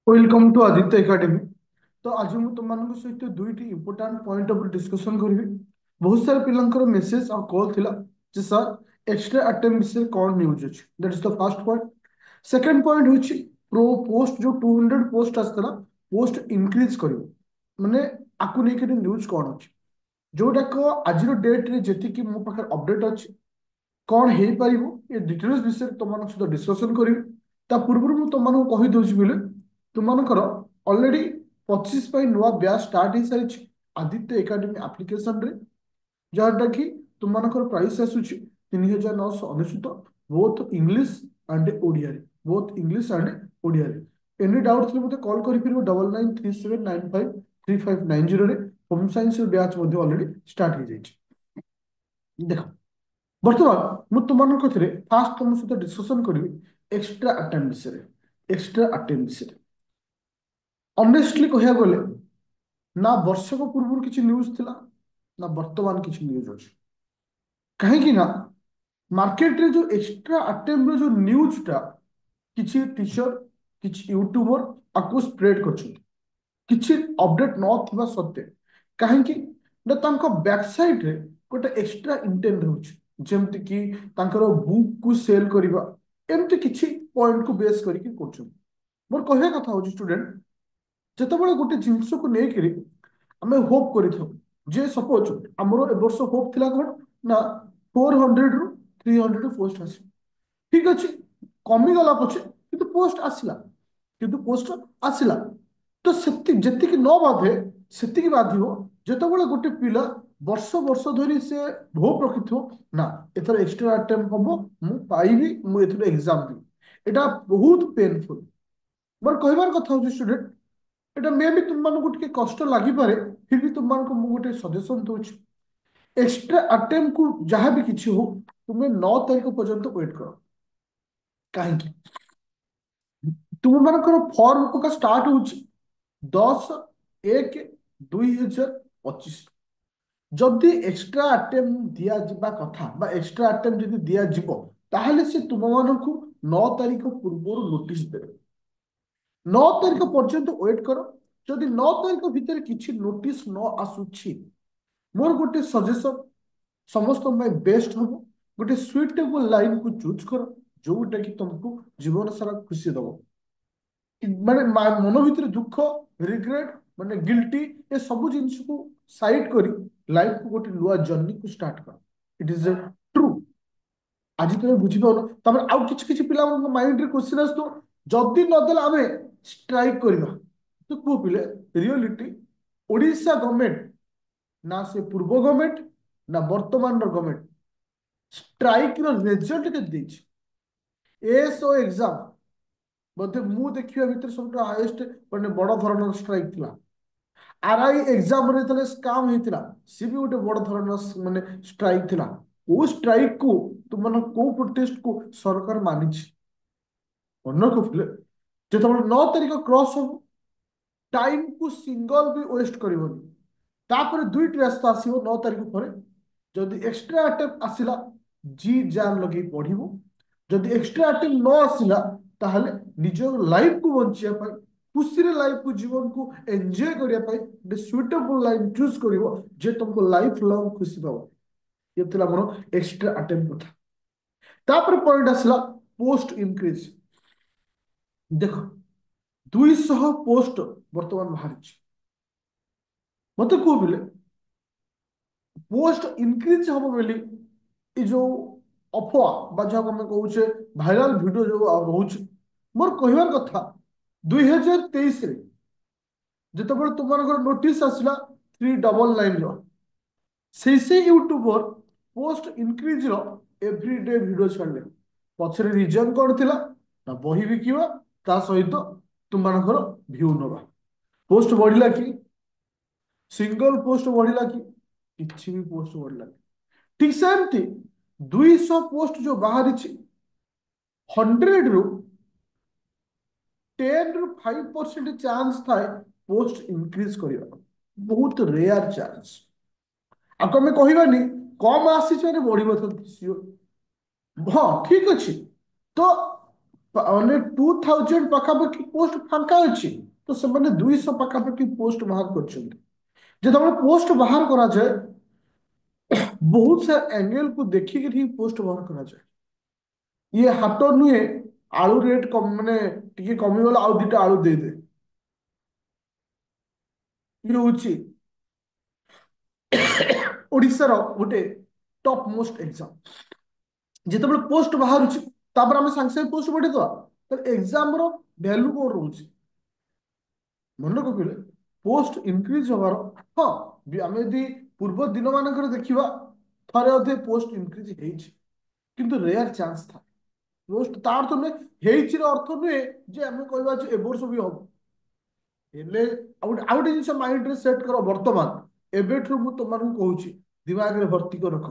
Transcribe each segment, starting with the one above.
Welcome to Aditya academy. तो आज मैं तुम सहित दुईटी इंपोर्टाट पॉइंट ऑफ डिस्कशन करी। बहुत सारे पिलांकर मेसेज और कॉल थिला जे सर एक्स्ट्रा अटेम्प्ट विषय कौन न्यूज अछि। That is the first point. Second point होछि प्रो पोस्ट जो 200 पोस्ट आस्तला पोस्ट इंक्रीज करिवो माने आकु नै के न्यूज कौन अछि जोटा को आज डेट रे जेति कि मो पाखे अपडेट अछि कौन हे पारिबो ये डिटेल्स विषय तुम सहित डिस्कशन करी। ता पूर्व मु तुम कहि दउछि बोले तुमकर ऑलरेडी 25 नुआ बैच स्टार्ट हो सारी आदित्य एकेडमी एप्लिकेशन रे जहाँटा कि तुमकर प्राइस आसूची 3999 both English and Odia both English and Odia. Any doubt थे मते कॉल कर 9937953590 रे home science batch already start हो जाइए। देख बर्तमान मुझे तुम कथि फास्ट तुम सहित डिस्कसन करी एक्स्ट्रा अटेम्प्ट विषय। एक्स्ट्रा अटेम्प्ट विषय ऑनेस्टली कहया गले ना वर्षक पूर्व किसी न्यूज थिला ना वर्तमान किसी न्यूज अच्छे कहीं ना मार्केट रे जो एक्स्ट्रा अटेम्प्ट जो न्यूज टा किसी टीचर किसी यूट्यूबर आपको स्प्रेड कर किसी अपडेट न सत्वे कहीं ना तांको बैकसाइड रे गोटे एक्स्ट्रा इंटेंट रोच जेमति कि तांकर बुक को सेल करबा एमती किसी पॉइंट को बेस करके कर मोर कहया कथा हो स्टूडेंट जितेबाला गोटे जिनस को लेकर आम होप कर जे सपोज आमर ए वर्ष होप थिला कौन ना 400 ରୁ 300 पोस्ट आस ठीक अच्छे कमिगला पछे किंतु पोस्ट आसला किंतु पोस्ट आसला तो जी न बाधे से बाधिव जितेबाला गोटे पिला वर्ष वर्ष धरी से होप रखि ना एथर एक्स्ट्रा अटेम्प्ट हम मु पाइबी मु एथर एग्जाम दी एटा बहुत पेनफुल मोर कहबार कथा हो स्टूडेंट এটা মে বি তোমাকে টিকে কষ্ট লাগিপারে ফির भी तुमको मु गोटे सजेशन दूची एक्स्ट्रा अटेम्प्ट को जहाँ भी किसी हो तुम्हें 9 तारीख पर्यंत वेट करो कहीं तुम मानकर फॉर्म पका स्टार्ट हो 10/1/2025 जदि एक्स्ट्रा अटेम्प्ट दिया जिबा कथा बा एक्स्ट्रा अटेम्प्ट जदि दिया जिवो ताहले से तुम मानक 9 तारीख पूर्व नोटिस देवे 9 तारीख पर्यंत वेट करो जदि 9 तारीख भितर किसी नोटिस न आसुछि मोर गोटे सजेशन समस्त बेस्ट हम गोटे सुइटेबल लाइन को चूज कर जोटा कि तुमको जीवन सारा खुशी दब माने मन भीतर दुख रिग्रेट माने गिल्टी ये सब जिनिस को साइड करी लाइफ को गोटे नुआ जर्नी को स्टार्ट कर इट इज ट्रू आज तुम बुझीपार तमें आउ किसी पिला माइंड रे क्वेश्चन आसतो जदि नदेला आमे स्ट्राइक करबा तो को पिले रियलिटी ओडिशा गवर्नमेंट ना से पूर्व गवर्नमेंट ना वर्तमान गवर्नमेंट स्ट्राइक रिजल्ट के देछि एसओ एग्जाम बोधे मु देखिया भीतर सब हाईएस्ट माने बड़ धरण स्ट्राइक थिला आरआई एग्जाम रे तले स्काम हेतिला सी भी गोटे बड़ धरण माने स्ट्राइक थिला वो स्ट्राइक को तुम को प्रोटेस्ट को सरकार मानिछि मन को फिले जो 9 तारीख क्रॉस हो टाइम को सिंगल भी वेस्ट करबनी तापर दुईटी रास्ता आसीबो 9 तारीख पर जदि एक्स्ट्रा अटेम्प्ट आसिला जी जान लगे पढ़िबो जदि एक्स्ट्रा अटेम्प्ट न आसिला ताहले निज लाइफ को बंचिया पाई खुशी रे लाइफ को जीवन को एंजॉय करिया पाई एक सुइटेबल लाइन चूज करिवो जे तुमको लाइफ लॉन्ग खुशी दबो ये थिला मोर एक्स्ट्रा अटेम्प्ट कथा तापर पॉइंट आसिला पोस्ट इंक्रीज देखो 200 पोस्ट वर्तमान बाहरी मत को बोले पोस्ट इनक्रीज हम बोली ये जो अफवा बा जहाँ आम कहे भाइराल भिडियो जो रोच मोर कहबार कथा 2023 जिते तुम नोटिस आसला 399 से YouTuber post increase everyday video छाड़े पछरे रिजन कौन थिला ना बही बिकिवा ता सहित तुम भ्यू नवा पोस्ट बढ़िला कि सिंगल पोस्ट बढ़िला कि किसी भी पोस्ट बढ़िला ठीक सेमती 200 पोस्ट जो बाहरी 100 ରୁ 10 ରୁ 5% चांस थाए पोस्ट इंक्रीज करने बहुत रेयर चांस आपको आम कहबानी कम आसी बढ़ हाँ ठीक अच्छे तो ମାନେ 2000 ପାଖାପାଖି ପୋଷ୍ଟ ଫାଙ୍କା ଅଛି। ତ ସେମାନେ 200 ପାଖାପାଖି ପୋଷ୍ଟ ବାହାର କରିଛନ୍ତି। ଯେତେବେଳେ ପୋଷ୍ଟ ବାହାର କରାଯାଏ ବହୁତ ସାରା एंगल को ଦେଖିକିରି ହିଁ ପୋଷ୍ଟ ବାହାର କରାଯାଏ। ଇଏ ହାଟ ନୁହେଁ ଆଳୁ ରେଟ୍ ମାନେ ଟିକେ କମିଗଲା ଆଉ ଦିଟା ଆଳୁ ଦେଇଦେ। ଇଏ ହଉଛି ଓଡ଼ିଶାର ଗୋଟେ ଟପ୍ ମୋଷ୍ଟ ଏକ୍ସାମ। ଯେତେବେଳେ ପୋଷ୍ଟ ବାହାରୁଛି ତାପରେ ଆମେ ସାଙ୍ଗେ ସାଙ୍ଗେ ପୋଷ୍ଟ ବଢେଇଦବା, ତ ଏକ୍ସାମ ର ଭ୍ୟାଲୁ କଣ ରହୁଛି? ମନେ ରଖିଲେ ପୋଷ୍ଟ ଇନକ୍ରିଜ ହବାର, ହଁ ଆମେ ଯଦି ପୂର୍ବ ଦିନ ମାନଙ୍କରେ ଦେଖିବା ଥରେ ଅଧେ ପୋଷ୍ଟ ଇନକ୍ରିଜ ହେଇଛି, କିନ୍ତୁ ରେୟାର ଚାନ୍ସ ଥାଏ। ପୋଷ୍ଟ ତା ଅର୍ଥ ନୁହେଁ, ହେଇଛି ର ଅର୍ଥ ନୁହେଁ ଯେ ଆମେ କହିବା ଯେ ଏ ବର୍ଷ ବି ହବ। ହେଲେ ଆଉ ଗୋଟେ ଜିନିଷ ମାଇଣ୍ଡରେ ସେଟ୍ କର, ବର୍ତ୍ତମାନ ଏବେଠୁ ମୁଁ ତମମାନଙ୍କୁ କହୁଛି, ଦିମାଗରେ ଭର୍ତ୍ତି କରି ରଖ,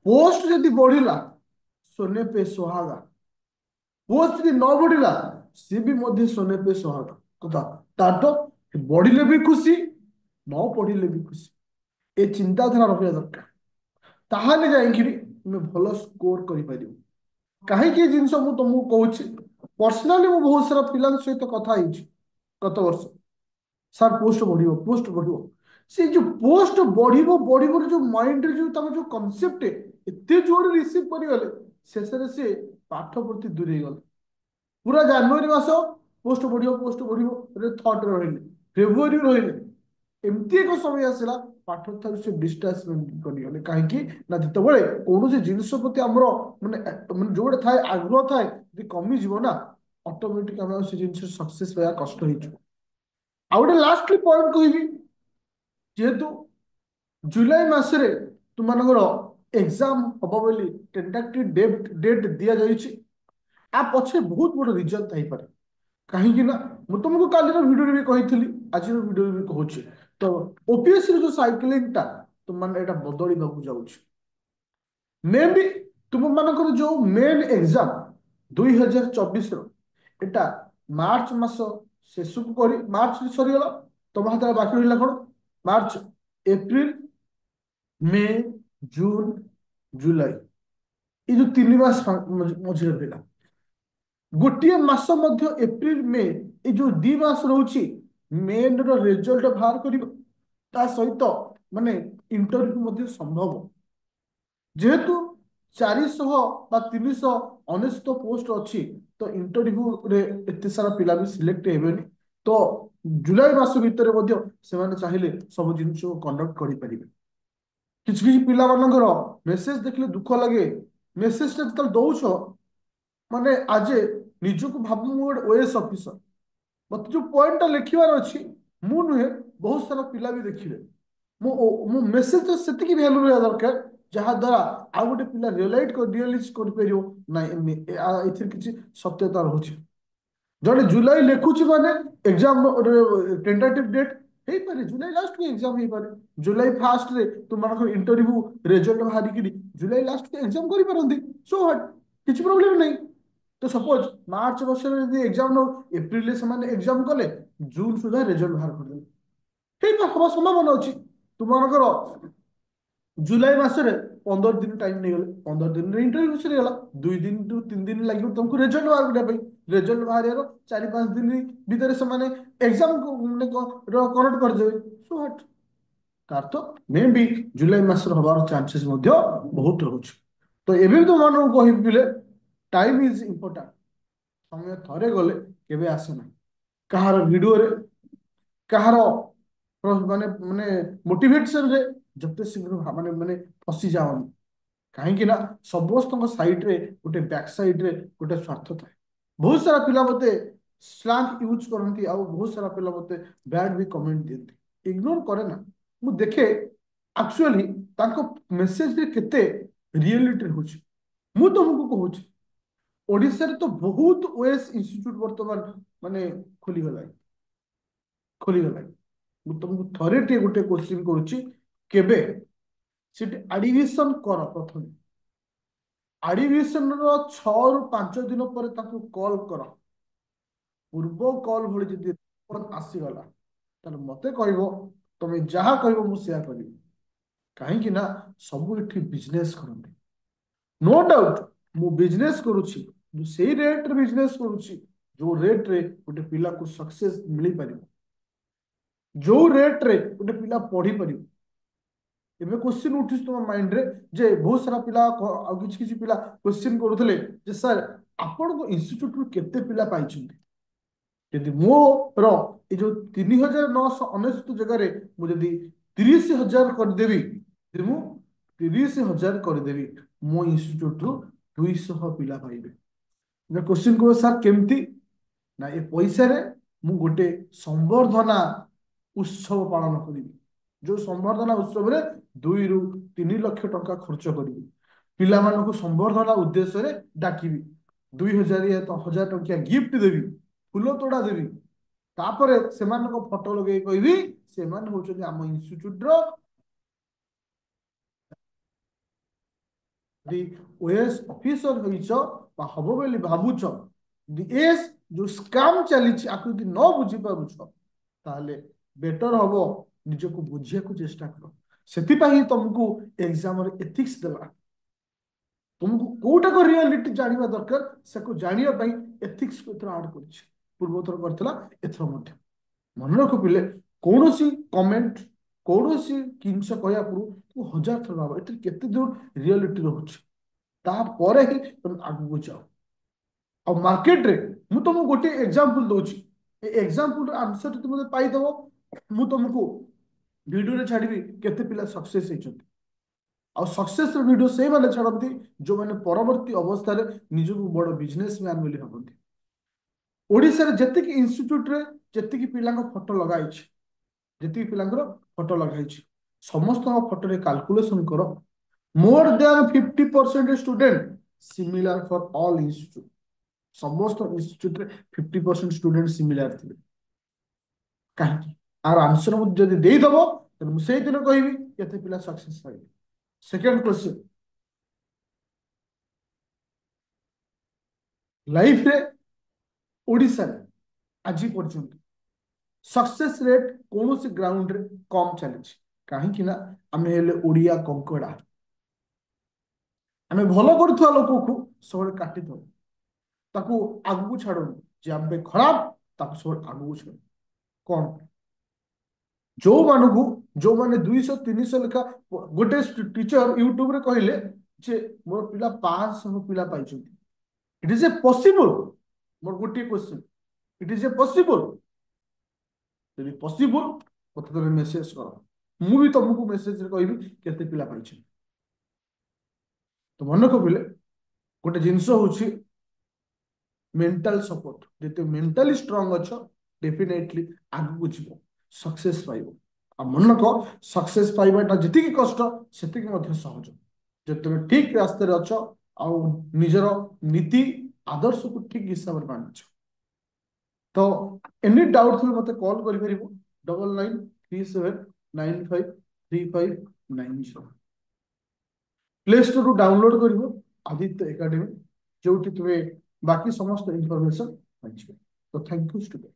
ପୋଷ୍ଟ ଯଦି ବଢିଲା सोने पे सुहागा, ପୋଷ୍ଟ ଯଦି ନ ବଢିଲା ସିଏ ବି ମଧ୍ୟ सोने पे सुहागा କଥା। ତାର ତ ବଢିଲେ ବି ଖୁସି, ନ ପଢିଲେ ବି ଖୁସି, ଏ ଚିନ୍ତାଧାରା ରହିବା ଦରକାର। ତାହେଲେ ଯାଇକିରି ତୁମେ ଭଲ ସ୍କୋର କରିପାରିବ। କାହିଁକି ଏ ଜିନିଷ ମୁଁ ତମକୁ କହୁଛି? ପର୍ସନାଲି ମୁଁ ବହୁତ ସାରା ପିଲାଙ୍କ ସହିତ କଥା ହେଇଛି ଗତ ବର୍ଷ, ସାର୍ ପୋଷ୍ଟ ବଢିବ, ପୋଷ୍ଟ ବଢିବ। ସେ ଯୋଉ ପୋଷ୍ଟ ବଢିବ ବଢିବ ଯୋଉ ମାଇଣ୍ଡରେ ଯୋଉ ତାଙ୍କ ଯୋଉ କନସେପ୍ଟ ଏତେ ଜୋରରେ ରିସିଭ କରିଗଲେ, ଶେଷରେ ସେ ପାଠ ପ୍ରତି ଦୂରେଇ ଗଲେ। ପୁରା ଜାନୁଆରୀ ମାସ ପୋଷ୍ଟ ବଢିବ, ପୋଷ୍ଟ ବଢିବ ଥଟରେ ରହିଲେ, ଫେବୃଆରୀ ରହିଲେ, ଏମିତି ଏକ ସମୟ ଆସିଲା ପାଠ ଠାରୁ ସେ ଡିଷ୍ଟାନ୍ସମେଣ୍ଟ କରିଗଲେ। କାହିଁକି ନା ଯେତେବେଳେ କୌଣସି ଜିନିଷ ପ୍ରତି ଆମର ମାନେ ମାନେ ଯୋଉଟା ଥାଏ ଆଗ୍ରହ ଥାଏ, ଯଦି କମିଯିବ ନା ଅଟୋମେଟିକ ଆମେ ସେ ଜିନିଷ ସକ୍ସେସ ପାଇବା କଷ୍ଟ ହେଇଯିବ। ଆଉ ଗୋଟେ ଲାଷ୍ଟ ପଏଣ୍ଟ କହିବି, ଯେହେତୁ ଜୁଲାଇ ମାସରେ ତୁମମାନଙ୍କର ଏକ୍ସାମ ହବ ବୋଲି ଟେଣ୍ଟାଟିଭ ଡେଟ୍ ଦିଆଯାଇଛି, ଆ ପଛରେ ବହୁତ ବଡ ରିଜନ ଥାଇପାରେ। କାହିଁକି ନା ମୁଁ ତମକୁ କାଲିର ଭିଡିଓରେ ବି କହିଥିଲି, ଆଜିର ଭିଡିଓରେ ବି କହୁଛି, ତ ଓପିଏସସି ର ଯୋଉ ସାଇକ୍ଲିଂଟା ତୁମମାନେ ଏଇଟା ବଦଳିବାକୁ ଯାଉଛି। ମେ ବି ତୁମମାନଙ୍କର ଯୋଉ ମେନ୍ ଏକ୍ସାମ 2024 ର, ଏଟା ମାର୍ଚ୍ଚ ମାସ ଶେଷକୁ କରି, ମାର୍ଚ୍ଚ ସରିଗଲା, ତମ ହାତରେ ବାକି ରହିଲା କଣ? ମାର୍ଚ୍ଚ, ଏପ୍ରିଲ, ମେ, ଜୁନ, ଜୁଲାଇ, ଏଇ ଯୋଉ 3 ମାସ ମଝିରେ ରହିଲା। ଗୋଟିଏ ମାସ ମଧ୍ୟ ଏପ୍ରିଲ ମେ, ଏଇ ଯୋଉ 2 ମାସ ରହୁଛି, ମେନ୍ ର ରେଜଲ୍ଟ ବାହାର କରିବ, ତା ସହିତ ମାନେ ଇଣ୍ଟରଭ୍ୟୁ ମଧ୍ୟ ସମ୍ଭବ। ଯେହେତୁ 400 ବା 399 ପୋଷ୍ଟ ଅଛି, ତ ଇଣ୍ଟରଭ୍ୟୁରେ ଏତେ ସାରା ପିଲା ବି ସିଲେକ୍ଟ ହେବେନି। ତ ଜୁଲାଇ ମାସ ଭିତରେ ମଧ୍ୟ ସେମାନେ ଚାହିଁଲେ ସବୁ ଜିନିଷ କଣ୍ଡକ୍ଟ କରିପାରିବେ। କିଛି କିଛି ପିଲାମାନଙ୍କର ମେସେଜ ଦେଖିଲେ ଦୁଃଖ ଲାଗେ। ମେସେଜଟା ଯେତେବେଳେ ଦଉଛ, ମାନେ ଆଜ ନିଜକୁ ଭାବୁ ମୁଁ ଗୋଟେ ଓଏସ୍ ଅଫିସର, ମତେ ଯୋଉ ପଏଣ୍ଟଟା ଲେଖିବାର ଅଛି, ମୁଁ ନୁହେଁ ବହୁତ ସାରା ପିଲା ବି ଦେଖିବେ। ମୁଁ ମେସେଜ ସେତିକି ଭ୍ୟାଲୁ ରହିବା ଦରକାର, ଯାହା ଦ୍ୱାରା ଆଉ ଗୋଟେ ପିଲା ରିୟଲାଇଜ କରିପାରିବ, ନାଇଁ ଏଥିରେ କିଛି ସତ୍ୟତା ରହୁଛି। ଜଣେ ଜୁଲାଇ ଲେଖୁଛି ମାନେ ଏକ୍ସାମ ଟେଣ୍ଟାଟିଭ ଡେଟ୍ ହେଇପାରେ ଜୁଲାଇ ଲାଷ୍ଟକୁ ଏକ୍ସାମ ହେଇପାରେ, ଜୁଲାଇ ଫାର୍ଷ୍ଟରେ ତୁମମାନଙ୍କର ଇଣ୍ଟରଭ୍ୟୁ ରେଜଲ୍ଟ ବାହାରିକିରି ଜୁଲାଇ ଲାଷ୍ଟକୁ ଏକ୍ସାମ କରିପାରନ୍ତି। ସୋ ହ୍ୱାଟ, କିଛି ପ୍ରୋବ୍ଲେମ ନାହିଁ। ତ ସପୋଜ ମାର୍ଚ୍ଚ ମାସରେ ଯଦି ଏକ୍ସାମ ନ, ଏପ୍ରିଲରେ ସେମାନେ ଏକ୍ସାମ କଲେ, ଜୁନ ସୁଦ୍ଧା ରେଜଲ୍ଟ ବାହାର କରିଦେଲେ, ହବା ସମ୍ଭାବନା ଅଛି। ତୁମମାନଙ୍କର ଜୁଲାଇ ମାସରେ 15 ଦିନ ଟାଇମ ନେଇଗଲେ, 15 ଦିନରେ ଇଣ୍ଟରଭ୍ୟୁ ସରିଗଲା, 2 ଦିନ ରୁ 3 ଦିନ ଲାଗିବ ତମକୁ ରେଜଲ୍ଟ ବାହାର କରିବା ପାଇଁ। ରେଜଲ୍ଟ ବାହାରିବାର 4-5 ଦିନ ଭିତରେ ସେମାନେ ଏକ୍ସାମ କରେକ୍ଟ କରିଦେବେ। ସୋ ହ୍ୱାଟ, ତାର ତ ମେ ବି ଜୁଲାଇ ମାସରେ ହବାର ଚାନ୍ସେସ୍ ମଧ୍ୟ ବହୁତ ରହୁଛି। ତ ଏବେ ବି ତୁମମାନଙ୍କୁ କହିବି ପିଲେ, ଟାଇମ ଇଜ ଇମ୍ପୋର୍ଟାଣ୍ଟ। ସମୟ ଥରେ ଗଲେ କେବେ ଆସେ ନାହିଁ। କାହାର ଭିଡିଓରେ, କାହାର ମାନେ ମାନେ ମୋଟିଭେସନରେ ଯେତେ ଶୀଘ୍ର ମାନେ ମାନେ ଫସିଯାଅନି। କାହିଁକି ନା ସମସ୍ତଙ୍କ ସାଇଡରେ ଗୋଟେ ବ୍ୟାକ୍ ସାଇଡରେ ଗୋଟେ ସ୍ୱାର୍ଥ ଥାଏ। ବହୁତ ସାରା ପିଲା ମତେ ସ୍ଲାଙ୍ଗ ୟୁଜ କରନ୍ତି, ଆଉ ବହୁତ ସାରା ପିଲା ମତେ ବ୍ୟାଡ ବି କମେଣ୍ଟ ଦିଅନ୍ତି, ଇଗ୍ନୋର କରେ ନା। ମୁଁ ଦେଖେ ଆକ୍ଚୁଆଲି ତାଙ୍କ ମେସେଜରେ କେତେ ରିଏଲିଟି ରହୁଛି। ମୁଁ ତମକୁ କହୁଛି, ଓଡ଼ିଶାରେ ତ ବହୁତ ଓଏସ୍ ଇନଷ୍ଟିଚ୍ୟୁଟ ବର୍ତ୍ତମାନ ମାନେ ଖୋଲିଗଲାଣି, ଖୋଲିଗଲାଣି। ମୁଁ ତମକୁ ଥରେ ଟିକେ ଗୋଟେ କୋଶ୍ଚିନ୍ କରୁଛି, କେବେ ସେଠି ଆଡିଭିସନ କର। ପ୍ରଥମେ ଆଡିଭିସନ ର 6 ରୁ 5 ଦିନ ପରେ ତାଙ୍କୁ କଲ୍ କର। ପୂର୍ବ କଲ୍ ଭଳି ଯଦି ଆସିଗଲା, ତାହେଲେ ମତେ କହିବ, ତମେ ଯାହା କହିବ ମୁଁ ସେୟା କରିବି। କାହିଁକି ନା ସବୁ ଏଠି ବିଜନେସ କରନ୍ତି। नो डाउट ମୁଁ ବିଜନେସ କରୁଛି, से रेट रे बिजनेस करुच्ची जो रेट रे गोटे पिला को सक्सेस मिल पार जो रेट रे गोटे पिला पढ़ी पार ଏବେ क्वेश्चन उठिस तुम माइंड रे जे बहुत सारा पिला आ किछि किछि पिला क्वेश्चन करूथले जे सर आपण को इंस्टीट्यूट रु केते पिला पाइछन्ते यदि मोर ये जो 3999 जगह मु यदि 30,000 करदेवी यदि मु 30,000 करदेवी मो इंस्टीट्यूट रु 200 पिला पाइबे क्वेश्चन को सर केमती ना ये पैसा रे मु गोटे संवर्धना उत्सव पालन करी जो संवर्धना उत्सव रे 2 ରୁ 3 ଲକ୍ଷ टंका खर्च करी पिला मानक संवर्धना उद्देश्य रे डाकिबी 2,000 या तो 1,000 टंकिया गिफ्ट देवी फूल तोड़ा देवी तापरे सेमानक फोटो लगे कहबी सेमान होचनी आम इंस्टीट्यूट रो ओएस ऑफिसर होइछ बा हबो बेली भाबुछ एस जो स्कैम चली आकृति न बुझी पारुछ ताले बेटर हबो निजको बुझिया को चेष्टा करो सेति तुमको एग्जाम रे एथिक्स देला तुमको कोटा को रियलिटी जानिबा दरकार सेको जानिया पई एथिक्स को थोड़ा ऐड करछ पूर्वोत्तर करथला एथरो मध्य मन रख पिले कौनसी कमेंट कौनसी किंस कहया पूर्व तू 1,000 थर भाव एते केते दूर रियलिटी रहउछ ता परे ही तुम आगु जाओ और मार्केट रे मु तुमको गोटे एग्जांपल दोची ए एग्जांपल आंसर तुम मते पाई दबो मु तुमको वीडियो रे छाड़बी केते पिला सक्सेस हेचंती और सक्सेस वीडियो से माने छाड़ती जो माने परवर्ती अवस्था रे निजको बड़ बिजनेसमैन बोली हबंती ओडिसा रे जति की इंस्टीट्यूट रे जति की पिला को फोटो लगाई छी जति पिला फोटो लगाई छी समस्त फोटो रे कैलकुलेशन करो more than 50% student similar for all institute समस्त इंस्टीट्यूट रे 50% स्टूडेंट सिमिलर थिले काहे आर आंसर मु जदी देई दबो त मु सेही दिन कहबी केते पिला सक्सेस पाइबे सेकंड क्वेश्चन लाइफ रे ओडिसा रे आज पर्यंत सक्सेस रेट कौन सी ग्राउंड रे कम चली कहीं ना आम हेले ओडिया कंकड़ा आम भल करुवा लोक को सब काटि ताकू आगू छाड़ू जे आम खराब ताकू सब आगू छाड़ कौन जो मानू जो माने 200-300 लेखा गोटे टीचर यूट्यूब रे कहले जे मोर पिला 500 पिला पाइछथि इट इज ए पॉसिबल मोर गोटे question it is a possible यदि पॉसिबल मत तबे मेसेज कर मु भी तुमको मेसेज रे कहबी केते पिला पाइछ तो मन को बिले गोटे जिंस होछि मेंटल सपोर्ट जेते मेंटली स्ट्रांग अछ डेफिनेटली आगु जीवो सक्सेस पाइबो आ मन को सक्सेस पाइबाटा जति की कष्ट सेति की मध्य सहज जेते ठीक रास्ते रे अछ आ निजर नीति आदर्श को ठीक हिसाब रे मानछ तो एनी डाउट थी मत कॉल कर 9937953590 प्ले स्टोर रू डाउनलोड कर आदित्य एकेडमी जो तुम्हें बाकी समस्त इनफॉरमेशन पाइछ तो थैंक यू स्टूडेंट।